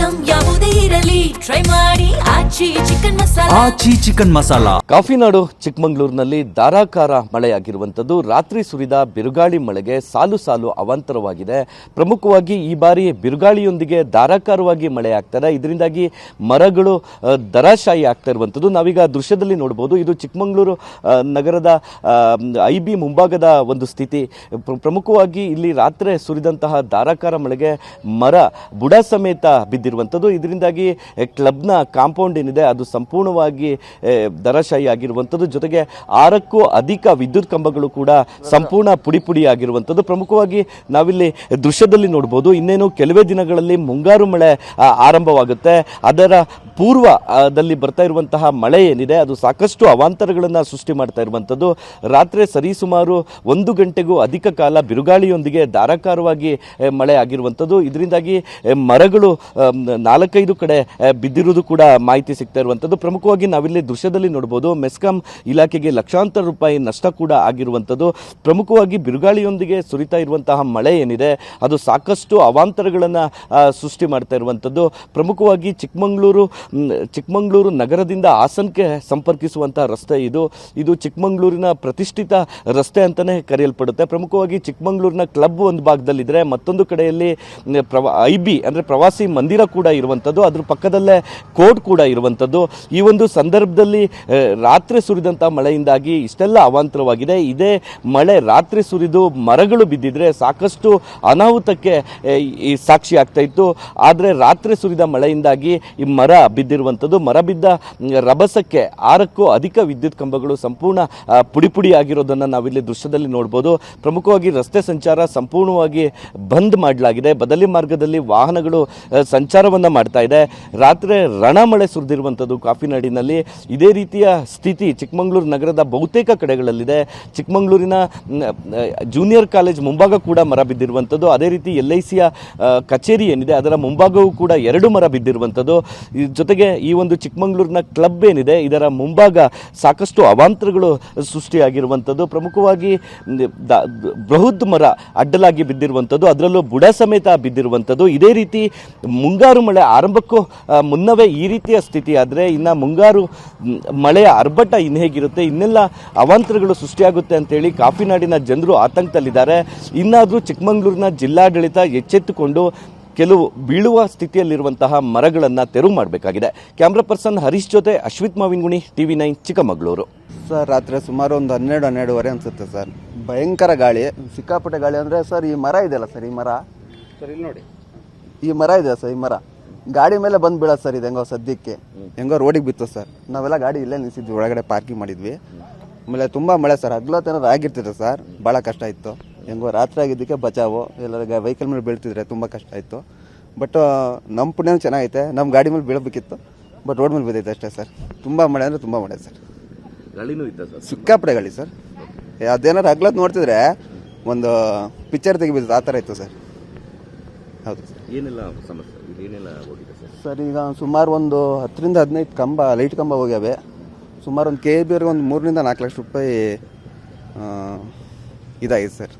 Item ಯಾವುದೇ ಇರಲಿ try ಮಾಡಿ ಆಚಿ ಚಿಕನ್ ಮಸಾಲಾ. ಕಾಫಿನಾಡು ಚಿಕ್ಕಮಗಳೂರಿನಲ್ಲಿ ಧಾರಾಕಾರ ಮಳೆಯಾಗಿರುವಂಥದ್ದು. ರಾತ್ರಿ ಸುರಿದ ಬಿರುಗಾಳಿ ಮಳೆಗೆ ಸಾಲು ಸಾಲು ಅವಾಂತರವಾಗಿದೆ. ಪ್ರಮುಖವಾಗಿ ಈ ಬಾರಿ ಬಿರುಗಾಳಿಯೊಂದಿಗೆ ಧಾರಾಕಾರವಾಗಿ ಮಳೆ ಆಗ್ತಾರೆ. ಇದರಿಂದಾಗಿ ಮರಗಳು ಧರಾಶಾಯಿ ಆಗ್ತಾ ಇರುವಂಥದ್ದು ನಾವೀಗ ದೃಶ್ಯದಲ್ಲಿ ನೋಡಬಹುದು. ಇದು ಚಿಕ್ಕಮಗಳೂರು ನಗರದ IB ಮುಂಭಾಗದ ಒಂದು ಸ್ಥಿತಿ. ಪ್ರಮುಖವಾಗಿ ಇಲ್ಲಿ ರಾತ್ರಿ ಸುರಿದಂತಹ ಧಾರಾಕಾರ ಮಳೆಗೆ ಮರ ಬುಡ ಸಮೇತ ಬಿದ್ದಿರುವಂಥದ್ದು. ಇದರಿಂದಾಗಿ ಕ್ಲಬ್ನ ಕಾಂಪೌಂಡ್ ಏನಿದೆ ಅದು ಸಂಪೂರ್ಣವಾಗಿ ಧರಾಶಾಯಿ ಆಗಿರುವಂಥದ್ದು. ಜೊತೆಗೆ 6ಕ್ಕೂ ಅಧಿಕ ವಿದ್ಯುತ್ ಕಂಬಗಳು ಕೂಡ ಸಂಪೂರ್ಣ ಪುಡಿ ಆಗಿರುವಂಥದ್ದು. ಪ್ರಮುಖವಾಗಿ ನಾವಿಲ್ಲಿ ದೃಶ್ಯದಲ್ಲಿ ಇನ್ನೇನು ಕೆಲವೇ ದಿನಗಳಲ್ಲಿ ಮುಂಗಾರು ಮಳೆ ಆರಂಭವಾಗುತ್ತೆ. ಅದರ ಪೂರ್ವದಲ್ಲಿ ಬರ್ತಾ ಇರುವಂತಹ ಮಳೆ ಏನಿದೆ ಅದು ಸಾಕಷ್ಟು ಅವಾಂತರಗಳನ್ನು ಸೃಷ್ಟಿ ಮಾಡ್ತಾ ಇರುವಂಥದ್ದು. ರಾತ್ರಿ ಸರಿಸುಮಾರು 1 ಗಂಟೆಗೂ ಅಧಿಕ ಕಾಲ ಬಿರುಗಾಳಿಯೊಂದಿಗೆ ಧಾರಾಕಾರವಾಗಿ ಮಳೆ ಆಗಿರುವಂಥದ್ದು. ಇದರಿಂದಾಗಿ ಮರಗಳು 4-5 ಕಡೆ ಬಿದ್ದಿರುವುದು ಕೂಡ ಮಾಹಿತಿ ಸಿಗ್ತಾ ಇರುವಂಥದ್ದು. ಪ್ರಮುಖವಾಗಿ ನಾವಿಲ್ಲಿ ದೃಶ್ಯದಲ್ಲಿ ನೋಡಬಹುದು ಮೆಸ್ಕಾಂ ಇಲಾಖೆಗೆ ಲಕ್ಷಾಂತರ ರೂಪಾಯಿ ನಷ್ಟ ಕೂಡ ಆಗಿರುವಂಥದ್ದು. ಪ್ರಮುಖವಾಗಿ ಬಿರುಗಾಳಿಯೊಂದಿಗೆ ಸುರಿತಾ ಇರುವಂತಹ ಮಳೆ ಏನಿದೆ ಅದು ಸಾಕಷ್ಟು ಅವಾಂತರಗಳನ್ನು ಸೃಷ್ಟಿ ಮಾಡ್ತಾ ಇರುವಂಥದ್ದು. ಪ್ರಮುಖವಾಗಿ ಚಿಕ್ಕಮಗಳೂರು ನಗರದಿಂದ ಹಾಸನಕ್ಕೆ ಸಂಪರ್ಕಿಸುವಂತಹ ರಸ್ತೆ ಇದು ಚಿಕ್ಕಮಗಳೂರಿನ ಪ್ರತಿಷ್ಠಿತ ರಸ್ತೆ ಅಂತಾನೆ ಕರೆಯಲ್ಪಡುತ್ತೆ. ಪ್ರಮುಖವಾಗಿ ಚಿಕ್ಕಮಗಳೂರಿನ ಕ್ಲಬ್ ಒಂದು ಭಾಗದಲ್ಲಿದ್ದರೆ ಮತ್ತೊಂದು ಕಡೆಯಲ್ಲಿ IB ಅಂದರೆ ಪ್ರವಾಸಿ ಮಂದಿರ ಕೂಡ ಇರುವಂಥದ್ದು. ಅದ್ರ ಪಕ್ಕದಲ್ಲೇ ಕೋರ್ಟ್ ಕೂಡ ಇರುವಂಥದ್ದು. ಈ ಒಂದು ಸಂದರ್ಭದಲ್ಲಿ ರಾತ್ರಿ ಸುರಿದಂಥ ಮಳೆಯಿಂದಾಗಿ ಇಷ್ಟೆಲ್ಲ ಅವಾಂತರವಾಗಿದೆ. ಇದೇ ಮಳೆ ರಾತ್ರಿ ಸುರಿದು ಮರಗಳು ಬಿದ್ದಿದ್ರೆ ಸಾಕಷ್ಟು ಅನಾಹುತಕ್ಕೆ ಸಾಕ್ಷಿ ಆಗ್ತಾ ಇತ್ತು. ಆದರೆ ರಾತ್ರಿ ಸುರಿದ ಮಳೆಯಿಂದಾಗಿ ಈ ಮರ ಬಿದ್ದಿರುವಂಥದ್ದು. ಮರ ಬಿದ್ದ ರಭಸಕ್ಕೆ 6ಕ್ಕೂ ಅಧಿಕ ವಿದ್ಯುತ್ ಕಂಬಗಳು ಸಂಪೂರ್ಣ ಪುಡಿ ಆಗಿರೋದನ್ನು ನಾವಿಲ್ಲಿ ದೃಶ್ಯದಲ್ಲಿ ನೋಡ್ಬೋದು. ಪ್ರಮುಖವಾಗಿ ರಸ್ತೆ ಸಂಚಾರ ಸಂಪೂರ್ಣವಾಗಿ ಬಂದ್ ಮಾಡಲಾಗಿದೆ. ಬದಲಿ ಮಾರ್ಗದಲ್ಲಿ ವಾಹನಗಳು ಸಂಚಾರವನ್ನು ಮಾಡ್ತಾ ಇದೆ. ರಾತ್ರಿ ರಣಮಳೆ ಸುರಿದಿರುವಂಥದ್ದು ಕಾಫಿನಾಡಿನಲ್ಲಿ. ಇದೇ ರೀತಿಯ ಸ್ಥಿತಿ ಚಿಕ್ಕಮಗಳೂರು ನಗರದ ಬಹುತೇಕ ಕಡೆಗಳಲ್ಲಿದೆ. ಚಿಕ್ಕಮಗಳೂರಿನ ಜೂನಿಯರ್ ಕಾಲೇಜ್ ಮುಂಭಾಗ ಕೂಡ ಮರ ಬಿದ್ದಿರುವಂಥದ್ದು. ಅದೇ ರೀತಿ LICಯ ಕಚೇರಿ ಏನಿದೆ ಅದರ ಮುಂಭಾಗವೂ ಕೂಡ 2 ಮರ ಬಿದ್ದಿರುವಂಥದ್ದು. ಜೊತೆಗೆ ಈ ಒಂದು ಚಿಕ್ಕಮಗಳೂರಿನ ಕ್ಲಬ್ ಏನಿದೆ ಇದರ ಮುಂಭಾಗ ಸಾಕಷ್ಟು ಅವಾಂತರಗಳು ಸೃಷ್ಟಿಯಾಗಿರುವಂಥದ್ದು. ಪ್ರಮುಖವಾಗಿ ಬೃಹತ್ ಮರ ಅಡ್ಡಲಾಗಿ ಬಿದ್ದಿರುವಂಥದ್ದು, ಅದರಲ್ಲೂ ಬುಡ ಸಮೇತ ಬಿದ್ದಿರುವಂಥದ್ದು. ಇದೇ ರೀತಿ ಮುಂಗಾರು ಮಳೆ ಆರಂಭಕ್ಕೂ ಮುನ್ನವೇ ಈ ರೀತಿಯ ಸ್ಥಿತಿ ಆದರೆ ಇನ್ನು ಮುಂಗಾರು ಮಳೆಯ ಆರ್ಭಟ ಹೇಗಿರುತ್ತೆ, ಇನ್ನೆಲ್ಲ ಅವಾಂತರಗಳು ಸೃಷ್ಟಿಯಾಗುತ್ತೆ ಅಂತೇಳಿ ಕಾಫಿನಾಡಿನ ಜನರು ಆತಂಕದಲ್ಲಿದ್ದಾರೆ. ಇನ್ನಾದರೂ ಚಿಕ್ಕಮಗಳೂರಿನ ಜಿಲ್ಲಾಡಳಿತ ಎಚ್ಚೆತ್ತುಕೊಂಡು ಕೆಲವು ಬೀಳುವ ಸ್ಥಿತಿಯಲ್ಲಿರುವಂತಹ ಮರಗಳನ್ನು ತೆರವು ಮಾಡಬೇಕಾಗಿದೆ. ಕ್ಯಾಮ್ರಾ ಪರ್ಸನ್ ಹರೀಶ್ ಜೊತೆ ಅಶ್ವಿತ್ ಮಾವಿನಗುಣಿ, TV9 ಚಿಕ್ಕಮಗಳೂರು. ಸರ್ ರಾತ್ರಿ ಸುಮಾರು ಒಂದು 12-12:30 ಅನಿಸುತ್ತೆ ಸರ್. ಭಯಂಕರ ಗಾಳಿ, ಸಿಕ್ಕಾಪಟ್ಟೆ ಗಾಳಿ. ಅಂದರೆ ಸರ್ ಈ ಮರ ಇದೆಯಲ್ಲ ಸರ್, ಈ ಮರ ಸರ್ ಇಲ್ಲಿ ನೋಡಿ, ಈ ಮರ ಇದೆ ಸರ್, ಈ ಮರ ಗಾಡಿ ಮೇಲೆ ಬಂದು ಬೀಳೋದು ಸರ್. ಇದು ಹೆಂಗೋ ಸದ್ಯಕ್ಕೆ ರೋಡಿಗೆ ಬಿತ್ತು ಸರ್. ನಾವೆಲ್ಲ ಗಾಡಿ ಇಲ್ಲೇ ನಿಲ್ಸಿದ್ವಿ, ಒಳಗಡೆ ಪಾರ್ಕಿಂಗ್ ಮಾಡಿದ್ವಿ. ಆಮೇಲೆ ತುಂಬ ಮಳೆ ಸರ್, ಹಗ್ಲತ್ತೇನಾದ್ರು ಆಗಿರ್ತಿದೆ ಸರ್, ಭಾಳ ಕಷ್ಟ ಇತ್ತು. ರಾತ್ರಿ ಆಗಿದ್ದಕ್ಕೆ ಬಚಾವು, ಎಲ್ಲರಿಗೆ ವೆಹಿಕಲ್ ಮೇಲೆ ಬೀಳ್ತಿದ್ರೆ ತುಂಬ ಕಷ್ಟ ಇತ್ತು. ಬಟ್ ನಮ್ಮ ಪುಣ್ಯ ಚೆನ್ನಾಗೈತೆ, ನಮ್ಮ ಗಾಡಿ ಮೇಲೆ ಬೀಳಬೇಕಿತ್ತು, ಬಟ್ ರೋಡ್ ಮೇಲೆ ಬಿದ್ದೈತೆ ಅಷ್ಟೇ ಸರ್. ತುಂಬ ಮಳೆ ಅಂದರೆ ತುಂಬ ಮಳೆ ಸರ್, ಗಾಳಿನೂ ಇತ್ತು ಸರ್, ಸಿಕ್ಕಾಪಟ್ಟೆ ಗಾಳಿ ಸರ್. ಅದೇನಾದ್ರು ಹಗ್ಲತ್ತು ನೋಡ್ತಿದ್ರೆ ಒಂದು ಪಿಕ್ಚರ್ ತೆಗಿಬಿದ್ದು ಆ ಥರ ಇತ್ತು ಸರ್. ಹೌದು ಸರ್. ಏನೆಲ್ಲ ಸಮಸ್ಯೆ, ಏನೆಲ್ಲ ಹೋಗಿದೆ ಸರ್? ಈಗ ಸುಮಾರು ಒಂದು 10-15 ಕಂಬ, ಲೈಟ್ ಕಂಬ ಹೋಗ್ಯಾವೆ. ಸುಮಾರು ಒಂದು KBRಗೆ ಒಂದು 3-4 ಲಕ್ಷ ರೂಪಾಯಿ ಇದಾಗಿದೆ ಸರ್.